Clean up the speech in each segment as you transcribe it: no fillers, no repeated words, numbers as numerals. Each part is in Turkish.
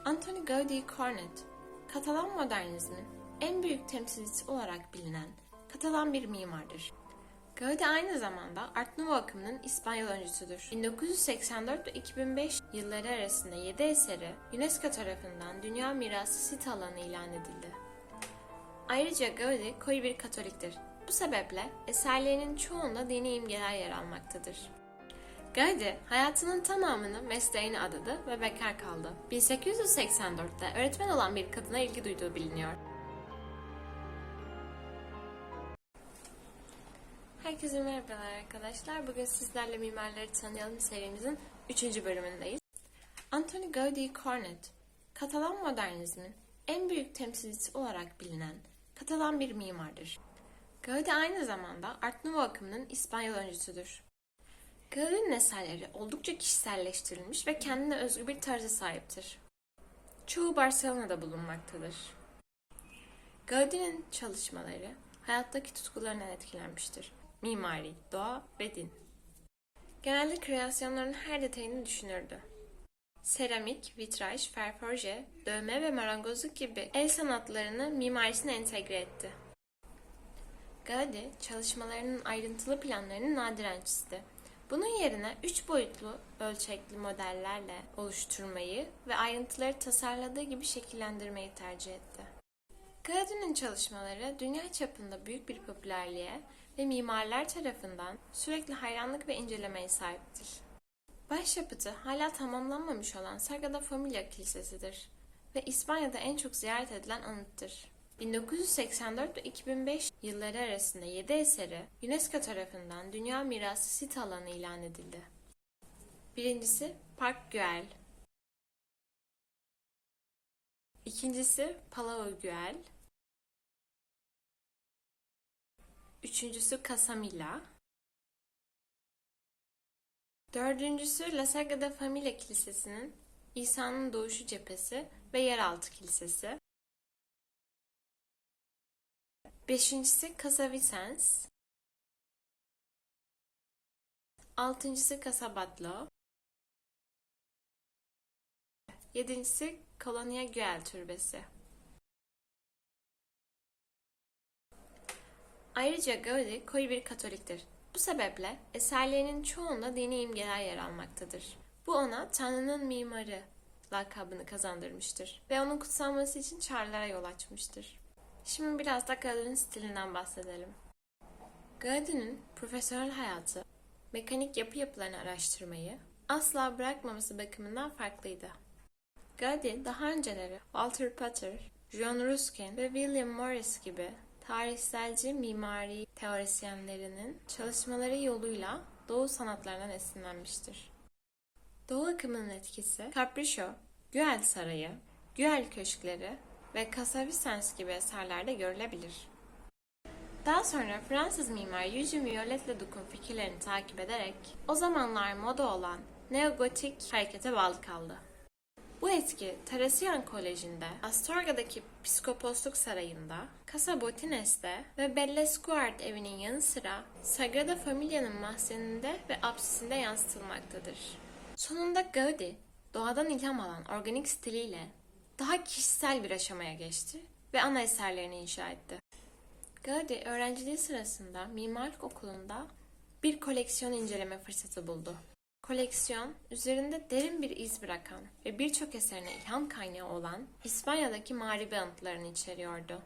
Antoni Gaudí Cornet, Katalan modernizmin en büyük temsilcisi olarak bilinen Katalan bir mimardır. Gaudí aynı zamanda Art Nouveau akımının İspanyol öncüsüdür. 1984 ve 2005 yılları arasında 7 eseri UNESCO tarafından Dünya Mirası Sit alanı ilan edildi. Ayrıca Gaudí koyu bir Katoliktir. Bu sebeple eserlerinin çoğunda dini imgeler yer almaktadır. Gaudí hayatının tamamını mesleğine adadı ve bekar kaldı. 1884'te öğretmen olan bir kadına ilgi duyduğu biliniyor. Herkese merhabalar arkadaşlar. Bugün sizlerle mimarları tanıyalım serimizin 3. bölümündeyiz. Antoni Gaudí Cornet, Katalan modernizmin en büyük temsilcisi olarak bilinen Katalan bir mimardır. Gaudí aynı zamanda Art Nouveau akımının İspanyol öncüsüdür. Gaudí'nin eserleri oldukça kişiselleştirilmiş ve kendine özgü bir tarza sahiptir. Çoğu Barcelona'da bulunmaktadır. Gaudí'nin çalışmaları hayattaki tutkularından etkilenmiştir. Mimari, doğa ve din. Genelde kreasyonların her detayını düşünürdü. Seramik, vitraj, ferforje, dövme ve marangozluk gibi el sanatlarını mimarisine entegre etti. Gaudí, çalışmalarının ayrıntılı planlarını nadiren çizdi. Bunun yerine 3 boyutlu ölçekli modellerle oluşturmayı ve ayrıntıları tasarladığı gibi şekillendirmeyi tercih etti. Gaudí'nin çalışmaları dünya çapında büyük bir popülerliğe ve mimarlar tarafından sürekli hayranlık ve incelemeye sahiptir. Başyapıtı hala tamamlanmamış olan Sagrada Familia Kilisesi'dir ve İspanya'da en çok ziyaret edilen anıttır. 1984 ve 2005 yılları arasında 7 eseri UNESCO tarafından Dünya Mirası Sit alanı ilan edildi. Birincisi Park Güell, ikincisi Palau Güell, üçüncüsü Casa Milà, dördüncüsü La Sagrada Familia Kilisesi'nin İsa'nın doğuşu cephesi ve yeraltı kilisesi, beşincisi Casa Vicens, altıncısı Casa Batlló, yedincisi Colonia Güell Türbesi. Ayrıca Gaudí koyu bir Katoliktir. Bu sebeple eserlerinin çoğunda dini imgeler yer almaktadır. Bu ona Tanrı'nın mimarı lakabını kazandırmıştır ve onun kutsanması için çağrılara yol açmıştır. Şimdi biraz da Gaudí'nin stilinden bahsedelim. Gaudí'nin profesyonel hayatı, mekanik yapılarını araştırmayı asla bırakmaması bakımından farklıydı. Gaudí daha önceleri Walter Pater, John Ruskin ve William Morris gibi tarihselci mimari teorisyenlerinin çalışmaları yoluyla Doğu sanatlarından esinlenmiştir. Doğu akımının etkisi Capriccio, Güell Sarayı, Güell Köşkleri ve Casa Vicens gibi eserlerde görülebilir. Daha sonra Fransız mimar Eugène Viollet-le-Duc'un fikirlerini takip ederek o zamanlar moda olan neogotik harekete bağlı kaldı. Bu etki Teresian Koleji'nde, Astorga'daki Piskoposluk Sarayı'nda, Casa Botines'te ve Bellesguard evinin yanı sıra Sagrada Familia'nın mahzeninde ve apsisinde yansıtılmaktadır. Sonunda Gaudí, doğadan ilham alan organik stiliyle daha kişisel bir aşamaya geçti ve ana eserlerini inşa etti. Gaudí öğrenciliği sırasında mimarlık okulunda bir koleksiyon inceleme fırsatı buldu. Koleksiyon, üzerinde derin bir iz bırakan ve birçok eserine ilham kaynağı olan İspanya'daki mağribi anıtlarını içeriyordu.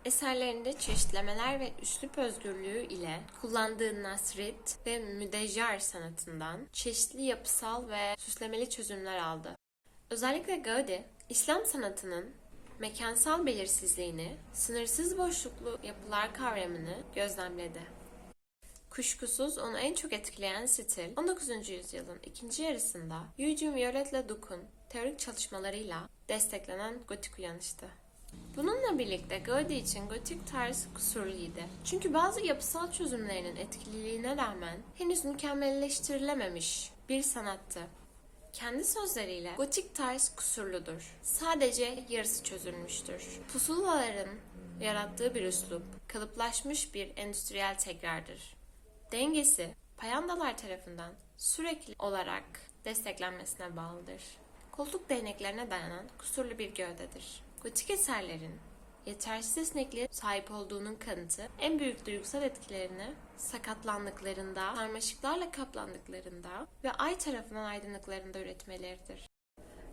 Eserlerinde çeşitlemeler ve üslup özgürlüğü ile kullandığı nasrit ve müdejjar sanatından çeşitli yapısal ve süslemeli çözümler aldı. Özellikle Gaudí, İslam sanatının mekansal belirsizliğini, sınırsız boşluklu yapılar kavramını gözlemledi. Kuşkusuz onu en çok etkileyen stil, 19. yüzyılın ikinci yarısında Eugène Viollet-le-Duc'un teorik çalışmalarıyla desteklenen gotik uyanıştı. Bununla birlikte Gaudí için gotik tarz kusurluydu. Çünkü bazı yapısal çözümlerinin etkililiğine rağmen henüz mükemmelleştirilememiş bir sanattı. Kendi sözleriyle gotik tarz kusurludur. Sadece yarısı çözülmüştür. Pusulaların yarattığı bir üslup, kalıplaşmış bir endüstriyel tekrardır. Dengesi payandalar tarafından sürekli olarak desteklenmesine bağlıdır. koltuk değneklerine dayanan kusurlu bir gövdedir. Gotik eserlerin yetersiz esnekliğe sahip olduğunun kanıtı en büyük duygusal etkilerini sakatlandıklarında, sarmaşıklarla kaplandıklarında ve ay tarafından aydınlıklarında üretmeleridir.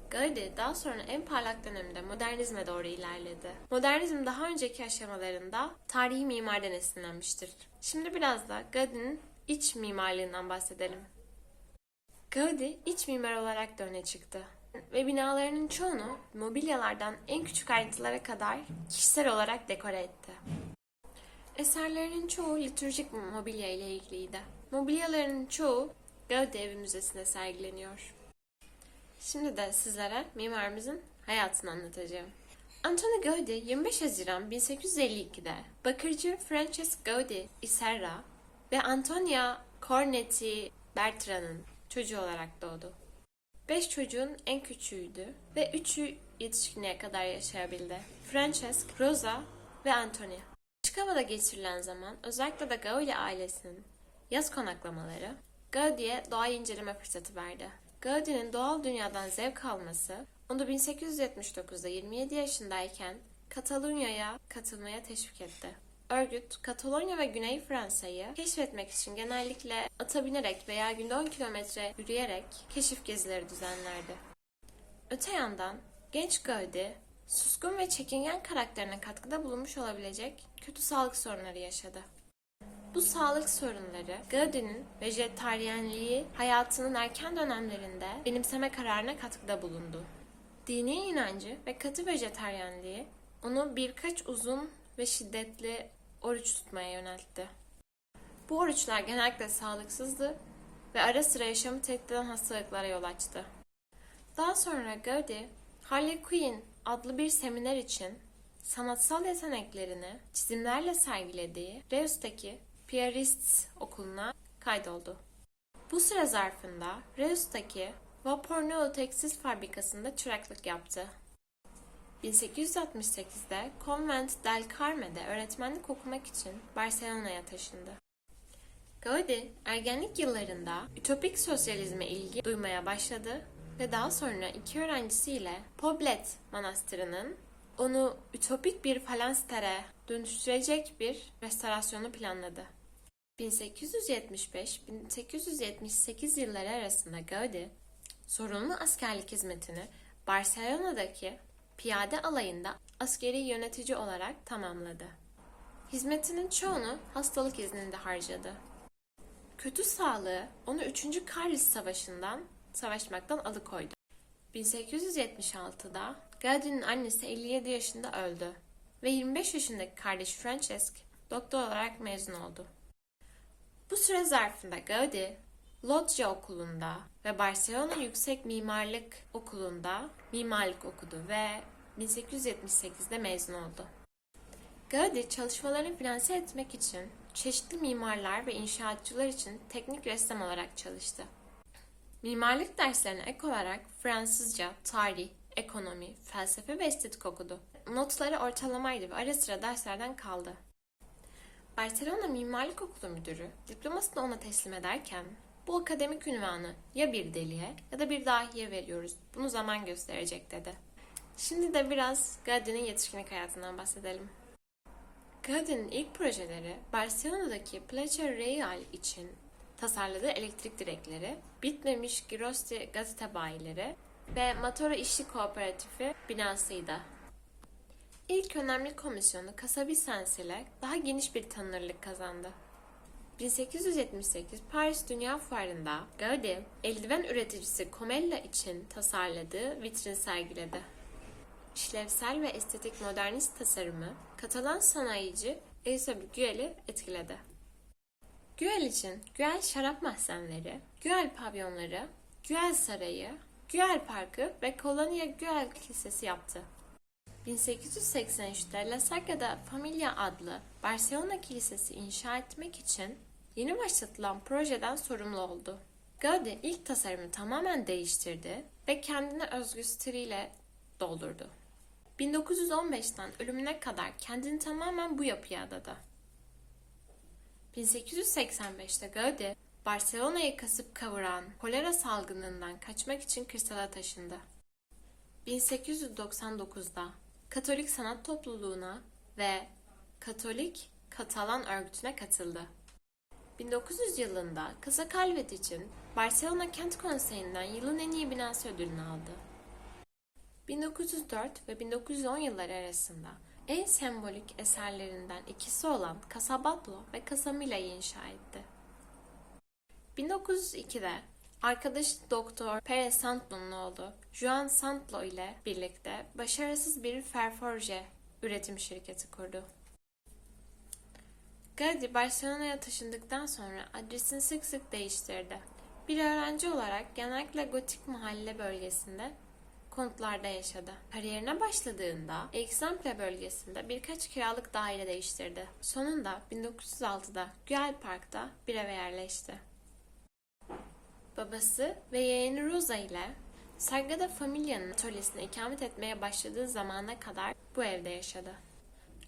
Gaudi daha sonra en parlak döneminde modernizme doğru ilerledi. Modernizm daha önceki aşamalarında tarihi mimariden esinlenmiştir. Şimdi biraz da Gaudi'nin iç mimarlığından bahsedelim. Gaudi iç mimar olarak da öne çıktı ve binalarının çoğunu mobilyalardan en küçük ayrıntılara kadar kişisel olarak dekore etti. Eserlerinin çoğu litürjik mobilya ile ilgiliydi. Mobilyalarının çoğu Gaudi Evi Müzesi'nde sergileniyor. Şimdi de sizlere mimarımızın hayatını anlatacağım. Antonio Gaudi 25 Haziran 1852'de bakırcı Francesc Gaudi y Serra ve Antonia Cornetti Bertrand'ın çocuğu olarak doğdu. 5 çocuğun en küçüğüydü ve 3'ü yetişkinliğe kadar yaşayabildi. Francesc, Rosa ve Antonia. Açık havada geçirilen zaman, özellikle de Gaudi ailesinin yaz konaklamaları Gaudi'ye doğayı inceleme fırsatı verdi. Gaudi'nin doğal dünyadan zevk alması onu 1879'da 27 yaşındayken Katalunya'ya katılmaya teşvik etti. Örgüt, Katalonya ve Güney Fransa'yı keşfetmek için genellikle ata binerek veya günde 10 kilometre yürüyerek keşif gezileri düzenlerdi. Öte yandan genç Gaudi, suskun ve çekingen karakterine katkıda bulunmuş olabilecek kötü sağlık sorunları yaşadı. Bu sağlık sorunları Gaudi'nin vejetaryenliği hayatının erken dönemlerinde benimseme kararına katkıda bulundu. Dini inancı ve katı vejetaryenliği onu birkaç uzun ve şiddetli oruç tutmaya yöneltti. Bu oruçlar genellikle sağlıksızdı ve ara sıra yaşamı tehdit eden hastalıklara yol açtı. Daha sonra Gaudi, Harlequin adlı bir seminer için sanatsal yeteneklerini çizimlerle sergilediği Reus'taki Piarists okuluna kaydoldu. Bu süre zarfında Reus'taki Vapornol tekstil fabrikasında çıraklık yaptı. 1868'de Convent del Carmen'de öğretmenlik okumak için Barcelona'ya taşındı. Gaudi, ergenlik yıllarında ütopik sosyalizme ilgi duymaya başladı ve daha sonra iki öğrencisiyle Poblet Manastırı'nın onu ütopik bir falanstere dönüştürecek bir restorasyonu planladı. 1875-1878 yılları arasında Gaudi, zorunlu askerlik hizmetini Barcelona'daki piyade alayında askeri yönetici olarak tamamladı. Hizmetinin çoğunu hastalık izninde harcadı. Kötü sağlığı onu 3. Karlis Savaşı'ndan savaşmaktan alıkoydu. 1876'da Gaudi'nin annesi 57 yaşında öldü ve 25 yaşındaki kardeşi Francesc doktor olarak mezun oldu. Bu süre zarfında Gaudi, Loggia Okulu'nda ve Barcelona Yüksek Mimarlık Okulu'nda mimarlık okudu ve 1878'de mezun oldu. Gaudi çalışmalarını finanse etmek için çeşitli mimarlar ve inşaatçılar için teknik ressam olarak çalıştı. Mimarlık derslerine ek olarak Fransızca, tarih, ekonomi, felsefe ve estetik okudu. Notları ortalamaydı ve ara sıra derslerden kaldı. Barcelona Mimarlık Okulu müdürü diplomasını ona teslim ederken bu akademik ünvanı ya bir deliye ya da bir dahiye veriyoruz. Bunu zaman gösterecek dedi. Şimdi de biraz Gaudi'nin yetişkinlik hayatından bahsedelim. Gaudi'nin ilk projeleri Barcelona'daki Plaça Real için tasarladığı elektrik direkleri, bitmemiş Girosti gazete bayileri ve Matora İşçi Kooperatifi binasıydı. İlk önemli komisyonu Casa Vicens ile daha geniş bir tanınırlık kazandı. 1878 Paris Dünya Fuarı'nda Gaudi, eldiven üreticisi Comella için tasarladığı vitrin sergiledi. İşlevsel ve estetik modernist tasarımı Katalan sanayici Eusebio Güell'i etkiledi. Güell için Güell şarap mahzenleri, Güell pavyonları, Güell Sarayı, Güell Parkı ve Kolonia Güell Kilisesi yaptı. 1883'te La Sagrada Familia adlı Barcelona Kilisesi inşa etmek için yeni başlatılan projeden sorumlu oldu. Gaudi ilk tasarımı tamamen değiştirdi ve kendine özgü stiliyle doldurdu. 1915'ten ölümüne kadar kendini tamamen bu yapıya adadı. 1885'te Gaudi, Barcelona'yı kasıp kavuran kolera salgınından kaçmak için kırsala taşındı. 1899'da Katolik Sanat Topluluğu'na ve Katolik Katalan örgütüne katıldı. 1900 yılında Casa Calvet için Barcelona Kent Konseyi'nden yılın en iyi binası ödülünü aldı. 1904 ve 1910 yılları arasında en sembolik eserlerinden ikisi olan Casa Batlló ve Casa Mila'yı inşa etti. 1902'de arkadaşı Doktor Pere Santlo'nun oğlu Juan Santlo ile birlikte başarısız bir ferforje üretim şirketi kurdu. Gaudí Barcelona'ya taşındıktan sonra adresini sık sık değiştirdi. Bir öğrenci olarak genellikle gotik mahalle bölgesinde konutlarda yaşadı. Kariyerine başladığında Exemple bölgesinde birkaç kiralık daire değiştirdi. Sonunda 1906'da Güell Park'ta bir eve yerleşti. Babası ve yeğeni Rosa ile Sagrada Familia'nın atölyesine ikamet etmeye başladığı zamana kadar bu evde yaşadı.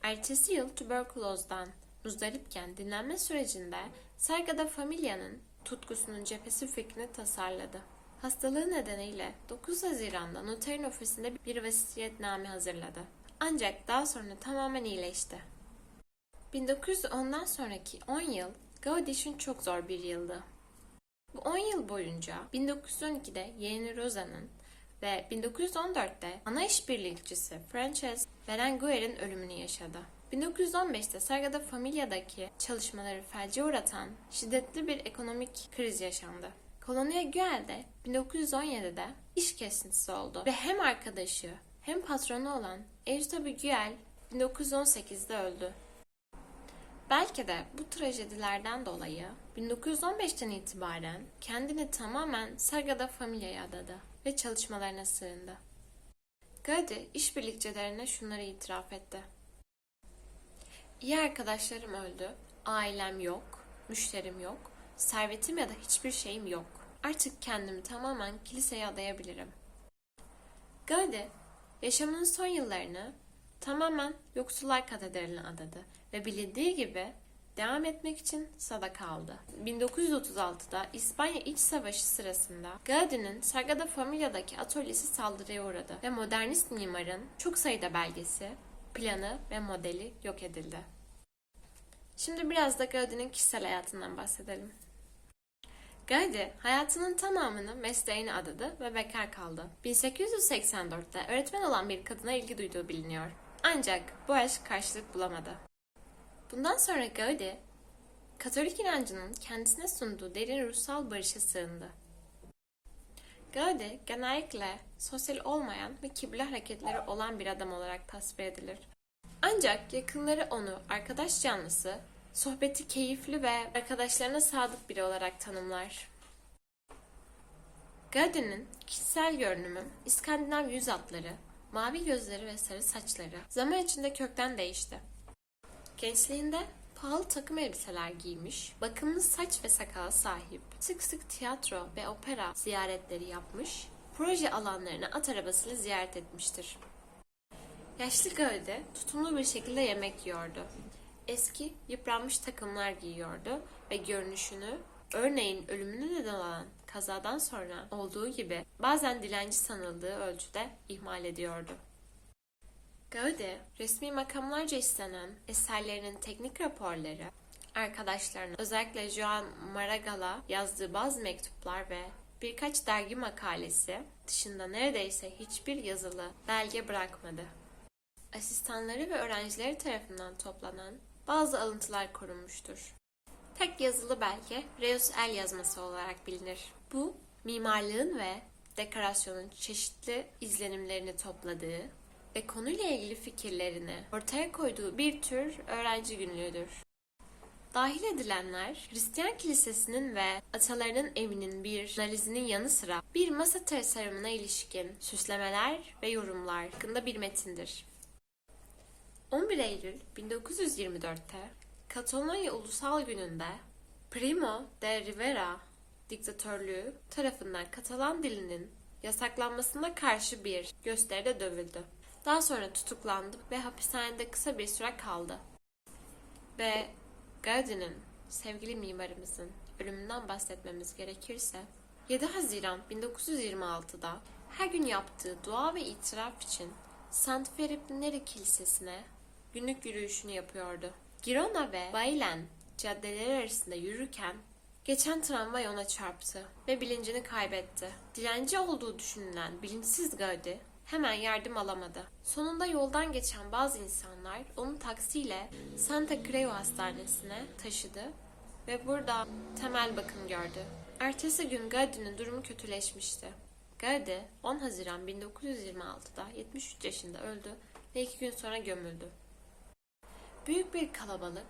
Ertesi yıl tüberkülozdan muzdaripken dinlenme sürecinde Sagrada Familia'nın tutkusunun cephesi fikrini tasarladı. Hastalığı nedeniyle 9 Haziran'da noterin ofisinde bir vasiyetname hazırladı. Ancak daha sonra tamamen iyileşti. 1910'dan sonraki 10 yıl Gaudí için çok zor bir yıldı. Bu 10 yıl boyunca 1912'de yeğeni Rosa'nın ve 1914'te ana işbirlikçisi Frances Berenguer'in ölümünü yaşadı. 1915'te Sagrada Familia'daki çalışmaları felce uğratan şiddetli bir ekonomik kriz yaşandı. Kolonia Güell'de 1917'de iş kesintisi oldu ve hem arkadaşı hem patronu olan Eusebio Güell 1918'de öldü. Belki de bu trajedilerden dolayı 1915'ten itibaren kendini tamamen Sagrada Familia'ya adadı ve çalışmalarına sığındı. Gaudí işbirlikçilerine şunları itiraf etti. İyi arkadaşlarım öldü, ailem yok, müşterim yok, servetim ya da hiçbir şeyim yok. Artık kendimi tamamen kiliseye adayabilirim. Gaudí, yaşamının son yıllarını tamamen Yoksullar Katedrali'ne adadı ve bilindiği gibi devam etmek için sadaka aldı. 1936'da İspanya İç Savaşı sırasında Gaudí'nin Sagrada Familia'daki atölyesi saldırıya uğradı ve modernist mimarın çok sayıda belgesi, planı ve modeli yok edildi. Şimdi biraz da Gaudí'nin kişisel hayatından bahsedelim. Gaudí hayatının tamamını mesleğine adadı ve bekar kaldı. 1884'te öğretmen olan bir kadına ilgi duyduğu biliniyor. Ancak bu aşk karşılık bulamadı. Bundan sonra Gaudí, Katolik inancının kendisine sunduğu derin ruhsal barışa sığındı. Gaudí genellikle sosyal olmayan ve kibirli hareketleri olan bir adam olarak tasvir edilir. Ancak yakınları onu arkadaş canlısı, sohbeti keyifli ve arkadaşlarına sadık biri olarak tanımlar. Gaudí'nin kişisel görünümü, İskandinav yüz hatları, mavi gözleri ve sarı saçları zaman içinde kökten değişti. Gençliğinde pahalı takım elbiseler giymiş, bakımlı saç ve sakala sahip, sık sık tiyatro ve opera ziyaretleri yapmış, proje alanlarını at arabasıyla ziyaret etmiştir. Yaşlı Gaudí tutumlu bir şekilde yemek yiyordu. Eski, yıpranmış takımlar giyiyordu ve görünüşünü, örneğin ölümüne neden olan kazadan sonra olduğu gibi bazen dilenci sanıldığı ölçüde ihmal ediyordu. Gaudí, resmi makamlarca istenen eserlerinin teknik raporları, arkadaşlarına özellikle Joan Maragall'a yazdığı bazı mektuplar ve birkaç dergi makalesi dışında neredeyse hiçbir yazılı belge bırakmadı. Asistanları ve öğrencileri tarafından toplanan bazı alıntılar korunmuştur. Tek yazılı belge Reus el yazması olarak bilinir. Bu, mimarlığın ve dekorasyonun çeşitli izlenimlerini topladığı ve konuyla ilgili fikirlerini ortaya koyduğu bir tür öğrenci günlüğüdür. Dahil edilenler, Hristiyan kilisesinin ve atalarının evinin bir analizinin yanı sıra bir masa tasarımına ilişkin süslemeler ve yorumlar hakkında bir metindir. 11 Eylül 1924'te Katalonya Ulusal Günü'nde Primo de Rivera diktatörlüğü tarafından Katalan dilinin yasaklanmasına karşı bir gösteride dövüldü. Daha sonra tutuklandı ve hapishanede kısa bir süre kaldı. Ve Gaudí'nin, sevgili mimarımızın ölümünden bahsetmemiz gerekirse 7 Haziran 1926'da Her gün yaptığı dua ve itiraf için St. Filipinleri Kilisesi'ne günlük yürüyüşünü yapıyordu. Girona ve Bailen caddeleri arasında yürürken geçen tramvay ona çarptı ve bilincini kaybetti. Dilenci olduğu düşünülen bilinçsiz Gaudi hemen yardım alamadı. Sonunda yoldan geçen bazı insanlar onu taksiyle Santa Creu Hastanesi'ne taşıdı ve burada temel bakım gördü. Ertesi gün Gaudi'nin durumu kötüleşmişti. Gaudi 10 Haziran 1926'da 73 yaşında öldü ve 2 gün sonra gömüldü. Büyük bir kalabalık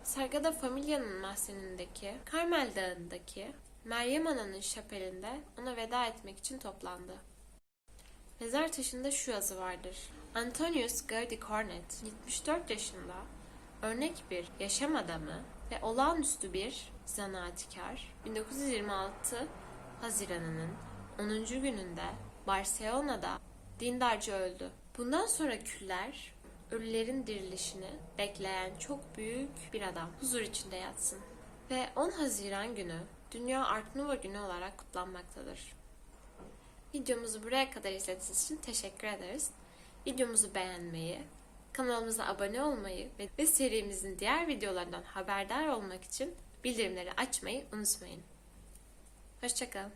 Sagrada Familia'nın mahzenindeki Carmel Dağı'ndaki Meryem Ana'nın şapelinde ona veda etmek için toplandı. Mezar taşında şu yazı vardır. Antonius Gaudi Cornet 74 yaşında örnek bir yaşam adamı ve olağanüstü bir zanaatkar 1926 Haziran'ının 10. gününde Barcelona'da dindarca öldü. Bundan sonra küller ölülerin dirilişini bekleyen çok büyük bir adam huzur içinde yatsın. Ve 10 Haziran günü Dünya Art Nouveau günü olarak kutlanmaktadır. Videomuzu buraya kadar izlediğiniz için teşekkür ederiz. Videomuzu beğenmeyi, kanalımıza abone olmayı ve serimizin diğer videolarından haberdar olmak için bildirimleri açmayı unutmayın. Hoşça kalın.